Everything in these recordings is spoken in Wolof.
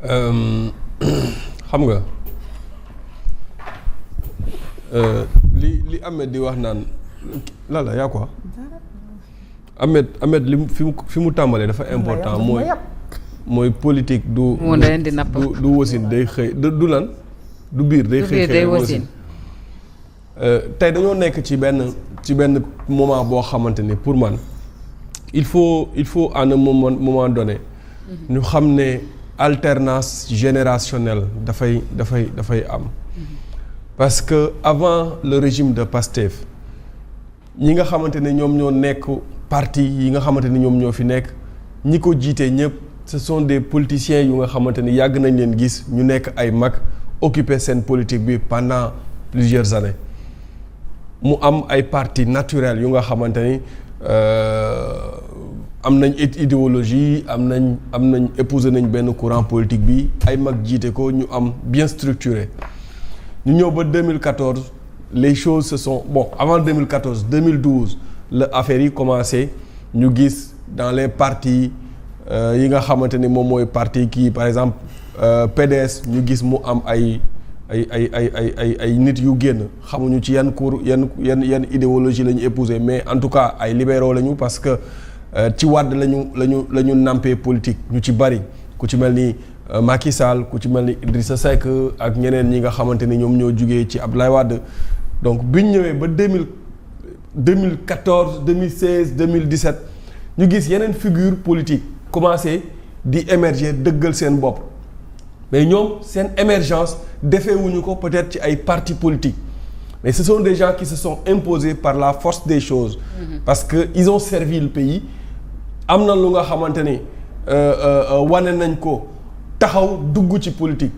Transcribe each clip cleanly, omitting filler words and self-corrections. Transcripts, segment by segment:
xam nga li Ahmed di wax naan la yaa quoi Ahmed li fi mu tàmbalee dafa important mooy politique du wasin day xëy du lan du biir day xëy wasin tey dañoo nekk ci benn moment boo xamante ni pour man il faut à un moment donné ñu xam ne alternance générationnelle dafay am parce que avant le régime de Pastef ñi nga xamante ne ñoom ñoo nekk parti yi nga xamante ni ñoom ñoo fi nekk ñi ko jiitee ñëpp ce sont des politiciens yu nga xamante ni yàgg nañ leen gis ñu nekk ay mag occuper seen politique bi pendant plusieurs années mu am ay partis naturels yu nga xamante ni am nañ idéologie am nañ épouser nañ benn courant politique bi ay mag jiite ko ñu am bien structuré ñu ñëw ba 2014 les choses se sont avant 2014 2012 la affaire yi commencé ñu gis dans les partis yi nga xamante ni moom mooy parti kii par exemple PDS ñu gis mu am ay nit yu génn xamuñu ci yan cours yan idéologie la ñu épouser mais en tout cas ay libéraux lañu parce que ci Wàdd la ñu nampé politique ñu ci bari ku ci mel ni Macky Sall ku ci mel ni Idrissa Seck ak ñeneen ñi nga xamante ni ñoom ñoo jugee ci Abdoulaye Wade donc biñ ñëwee ba 2014 2016 2017 ñu gis yeneen figure politique commencé di émerger dëggal seen bopp mais ñoom seen émergence defeewuñu ko peut-être ci ay partis politiques mais ce sont des gens qui se sont imposés par la force des choses parce que ils ont servi le pays am na lu nga xamante ni wane nañ ko taxaw dugg ci politique.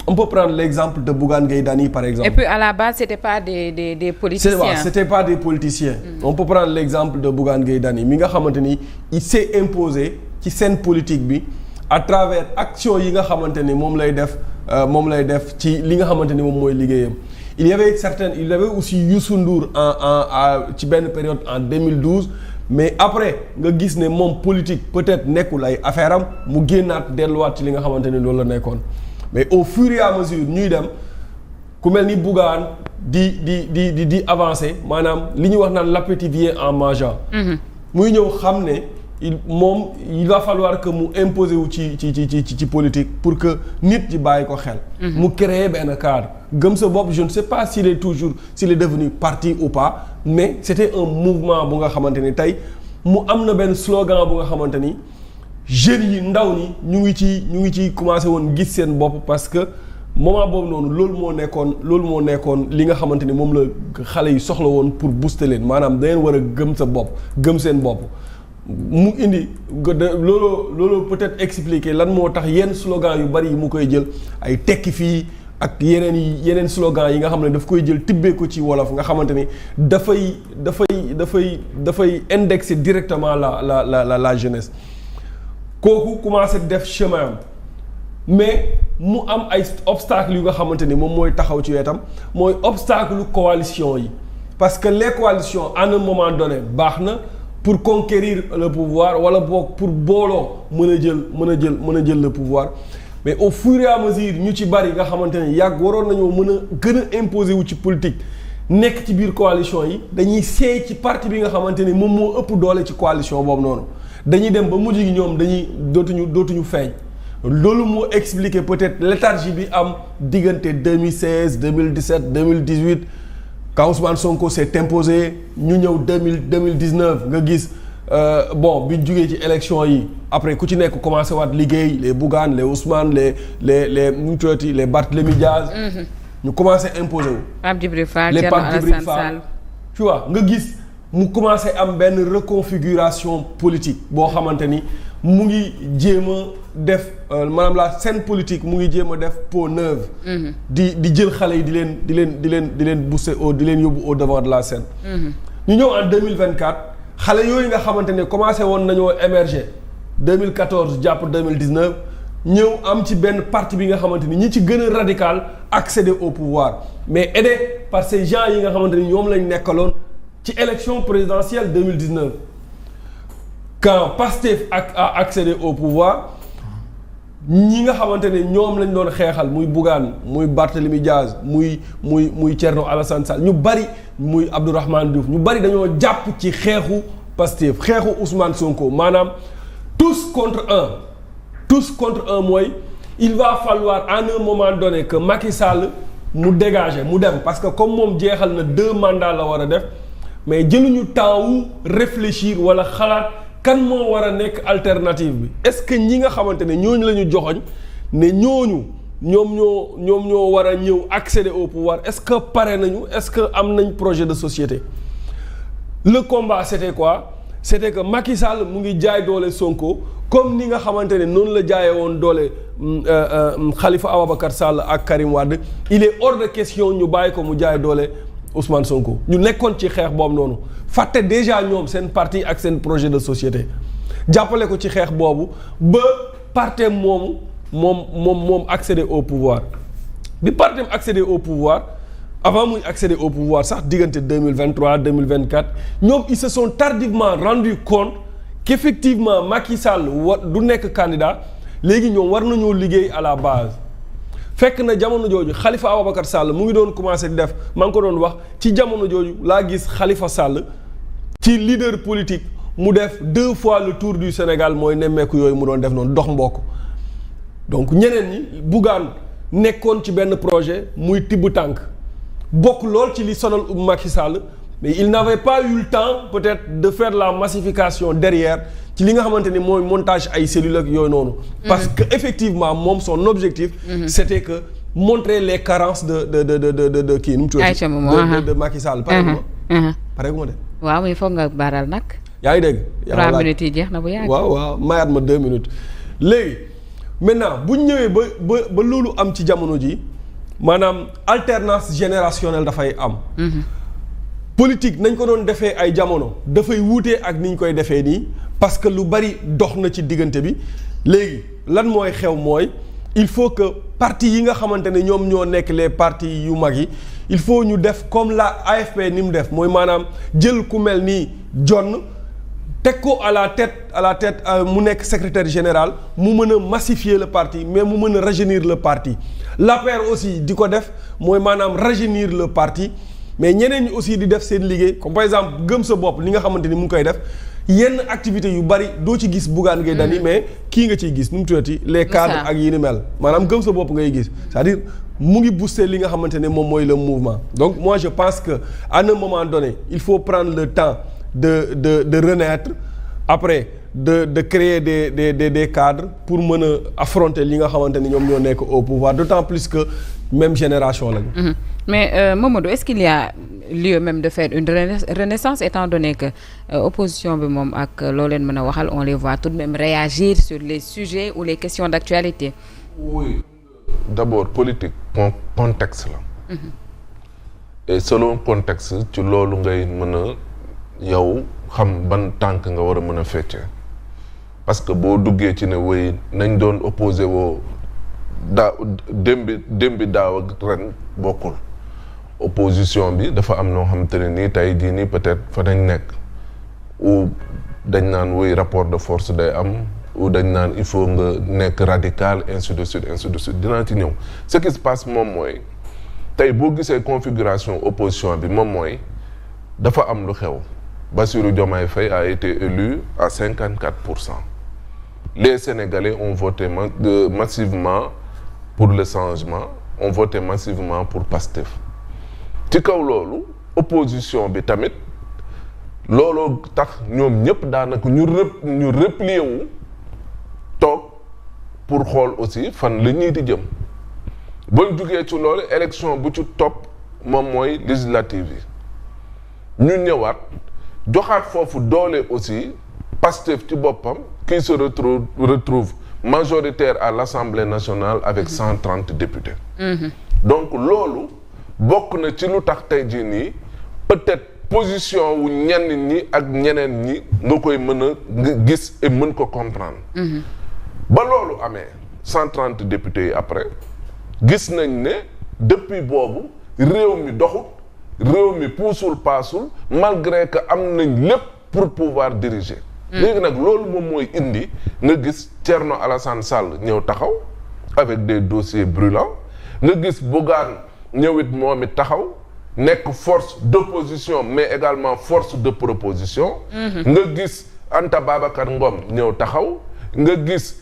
On peut prendre l'exemple de Bougane Gueye Dany par exemple. Et puis à la base c'était pas des politiciens. C'était pas des politiciens. On peut prendre l'exemple de Bougane Gueye Dany mi nga xamante ni il s'est imposé ci scène politique bi à travers action yi nga xamante ni moom lay def ci li nga xamante ni moom mooy liggéeyam. Il y avait aussi Youssou Ndour ci benn période en 2012 mais après nga gis ne moom politique peut-être nekkul ay affaire am mu génnaat delluwaat ci li nga xamante ni loolu la nekkoon. mais au fur et à mesure ñuy dem ku mel ni Bougane di avancer maanaam li ñuy wax naan l'appétit vient en mangeant. muy ñëw xam ne il va falloir que mu imposer wu ci politique pour que nit ji bàyyi ko xel. mu créer benn cadre gëm sa bopp je ne sais pas s'il est devenu parti ou pas mais c'était un mouvement bu nga xamante ni tey mu am na benn slogan bu nga xamante ni. jeunes yi ndaw ñi ñu ngi ci commencé woon gis seen bopp parce que moment boobu noonu loolu moo nekkoon li nga xamante ni moom la xale yi soxla woon pour booster leen maanaam da ngeen war a gëm sa bopp gëm seen bopp mu indi loolu peut-être expliquer lan moo tax yenn slogan yu bari yi mu koy jël ay tekki fii ak yeneen slogan yi nga xam ne daf koy jël tibbee ko ci wolof nga xamante ni dafay indexer directement la jeunesse. kooku commencé def chemin am mais mu am ay obstacles yu nga xamante ni moom mooy taxaw ci wetam mooy obstacle coalition yi parce que les coalitions à un moment donné baax na pour conquérir le pouvoir wala boog pour booloo mën a jël le pouvoir mais au fur et à mesure ñu ci bari nga xamante ni waroon nañoo mën a gën a imposer wu ci politique nekk ci biir coalition yi dañuy seey ci parti bi nga xamante ni moom moo ëpp doole ci coalition boobu noonu dañuy dem ba mujj gi ñoom dootuñu feeñ loolu moo expliquer peut-être léthargie bi am diggante 2016 2017 2018 quand Ousmane Sonko s'est imposé ñu ñëw 2019 nga gis bi ñu jugee ci élection yi après ku ci nekk commencé waat liggéey les Bougane les Ousmane les Barthélémy Diaz ñu commencé imposer wu. Pape Djibril Fall les Pape Djibril Fall tu vois nga gis mu commencé am benn reconfiguration politique boo xamante ni mu ngi jéem a def maanaam la scène politique mu ngi jéem a def peau neuve. di jël xale yi di leen booster di leen yóbbu au devant de la scène. ñu ñëw en 2024 xale yooyu nga xamante ne commencé woon nañoo émerger 2014 jàpp 2019 ñëw am ci benn parti bi nga xamante ni ñi ci gën a radical accéder au pouvoir mais aidé par ces gens yi nga xamante ni ñoom lañ nekkaloon ci élection présidentielle 2019 quand Pastef a accédé au pouvoir ñi nga xamante ne ñoom lañ doon xeexal muy Bougane muy Barthélémy Diaz muy Thierno Alassane Sall ñu bari muy Abdourahmane Diouf ñu bari dañoo jàpp ci xeexu Pastef xeexu Ousmane Sonko maanaam tous contre un mooy il va falloir à un moment donné que Macky Sall mu dégager mu dem parce que comme moom jeexal na 2 mandats la war a def mais jëluñu temps wu réfléchir wala xalaat kan moo war a nekk alternative bi est-ce que ñi nga xamante ne ñooñu la ñu joxoñ ne ñooñu ñoom ñoo war a ñëw accéder au pouvoir est-ce que pare nañu est-ce que am nañ projet de société le combat c'était quoi c'était que Macky Sall mu ngi jaay doole Sonko comme ni nga xamante ne noonu la jaayee woon doole Khalifa Ababacar Sall ak Karim Wade il est hors de question ñu bàyyi ko mu jaay doole Ousmane Sonko ñu nekkoon ci xeex boobu noonu fàtte déjà ñoom seen parti ak seen projet de société jàppale ko ci xeex boobu ba partem moom accéder au pouvoir bi partem accéder au pouvoir avant muy accéder au pouvoir sax diggante 2023 2024 ñoom ils se sont tardivement rendu compte qu'effectivement Macky Sall du nekk candidat léegi ñoom war nañoo liggéey à la base fekk na jamono jooju Khalifa Ababacar Sall mu ngi doon commencé di def maa ngi ko doon wax ci jamono jooju laa gis Khalifa Sall ci leader politique mu def 2 fois le tour du Sénégal mooy nemmeeku yooyu mu doon def noonu dox mbokk donc ñeneen ñi Bougane nekkoon ci benn projet muy tibb tànk bokk lool ci li sonal Macky Sall mais il n'avait pas eu le temps peut-être de faire la massification derrière ci li nga xamante ni mooy montage ay cellules ak yooyu noonu. parce que effectivement moom son objectif. C'était que montrer les carences de kii nu mu tuddati de Macky Sall. pare gu ma de. waaw mais foog nga baral nag. yaa ngi dégg. 3 minutes yi jeex na bu yàgg. waaw mayaat ma 2 minutes. léegi maintenant bu ñu ñëwee ba loolu am ci jamono ji maanaam alternance générationnelle dafay am. politique nañ ko doon defee ay jamono dafay wuutee ak ni ñu koy defee nii parce que lu bari dox na ci diggante bi léegi lan mooy xew mooy il faut que parti yi nga xamante ne ñoom ñoo nekk les partis yu mag yi il faut ñu def comme la AFP ni mu def mooy maanaam jël ku mel ni John teg ko à la tête mu nekk secrétaire général mu mën a massifier le parti mais mu mën a rajeunir le parti l'APR aussi di ko def mooy maanaam rajeunir le parti mais ñeneen ñi aussi di def seen liggéey comme par exemple gëm sa bopp li nga xamante ni mu ngi koy def yenn activités yu bari doo ci gis Bougane Gueye Dany mais kii nga ciy gis nu mu tuddati les cadres ak yi ni mel maanaam gëm sa bopp ngay gis c'est-à-dire mu ngi booster li nga xamante ne moom mooy le mouvement donc moi je pense que à un moment donné il faut prendre le temps de renaître après de créer des cadres pour mën a affronter li nga xamante ni ñoom ñoo nekk au pouvoir d'autant plus que même génération lañu. Mais Mamadou, est-ce qu'il y a lieu même de faire une renaissance étant donné que opposition bi moom ak loo leen mën a waxal on les voit tout de même réagir sur les sujets ou les questions d'actualité? Oui, d'abord politique contexte la. Et selon contexte ci loolu ngay mën a yow xam ban tànk nga war a mën a feccee parce que boo duggee ci ne wéy nañ doon opposé woo démbi daaw ak ren bokkul. Opposition bi dafa am noo xamante ne nii tey jii nii peut-être fa nañ nekk ou dañ naan wuy rapport de force day am ou dañ naan il faut nga nekk radical ainsi de suite dinaa ci ñëw ce qui se passe moom mooy tey boo gisee configuration opposition bi moom mooy dafa am lu xew Bassirou Diomaye Faye a été élu à 54%. Les Sénégalais ont voté massivement pour le changement ont voté massivement pour Pastef ci kaw loolu opposition bi tamit looloo tax ñoom ñëpp daanaka ñu replier wu toog pour xool aussi fan la ñuy di jëm bañ jugee ci loolu élection bu ci topp moom mooy législative yi ñu ñëwaat joxaat foofu doole aussi Pastef ci boppam qui se retrouve majoritaire à l'Assemblée nationale avec 130 députés. Donc loolu bokk na ci lu tax tey jii nii peut-être position wu ñenn ñi ak ñeneen ñi nga koy mën a gis et mën ko comprendre. ba loolu amee 130 députés yi après gis nañ ne depuis boobu réew mi doxut réew mi puusul paasul malgré que am nañ lépp pour pouvoir diriger. léegi nag loolu moom mooy indi nga gis Thierno Alassane Sall ñëw taxaw avec des dossiers brûlants nga gis Bougane ñëwit moom it taxaw nekk force d'opposition mais également force de proposition. nga gis Anta Babacar Ngom ñëw taxaw nga gis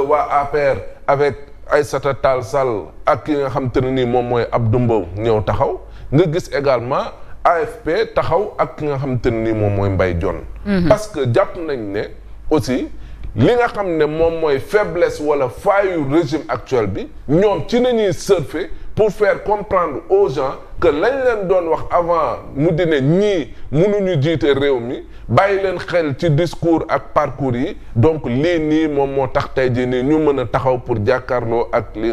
waa APR avec Aïssata Tall Sall ak ki nga xam te ne nii moom mooy Abdou Mbow ñëw taxaw nga gis également AFP taxaw ak ki nga xam te ne nii moom mooy Mbaye Dione. parce que jàpp nañ ne aussi li nga xam ne moom mooy faiblesse wala faillu régime actuel bi ñoom ci nañuy surfer pour faire comprendre aux gens que lañ leen doon wax avant mu di ne ñii mënuñu jiite réew mi bàyyi leen xel ci discours ak parcours yi donc lii nii moom moo tax tey jii nii ñu mën a taxaw pour jàkkaarloo ak li